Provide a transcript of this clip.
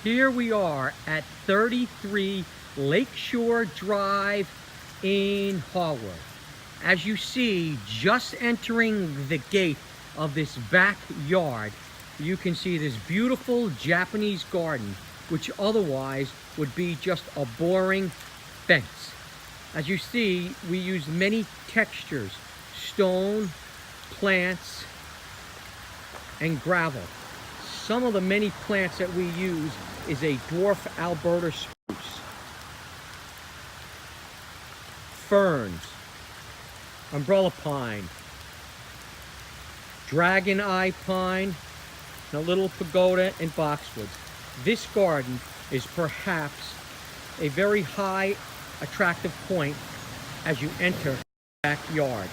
Here we are at 33 Lakeshore Drive in Haworth. As you see, just entering the gate of this backyard, you can see this beautiful Japanese garden, which otherwise would be just a boring fence. As you see, we use many textures: stone, plants, and gravel. Some of the many plants that we use is a dwarf Alberta spruce, ferns, umbrella pine, dragon eye pine, and a little pagoda and boxwoods. This garden is perhaps a very high attractive point as you enter the backyard.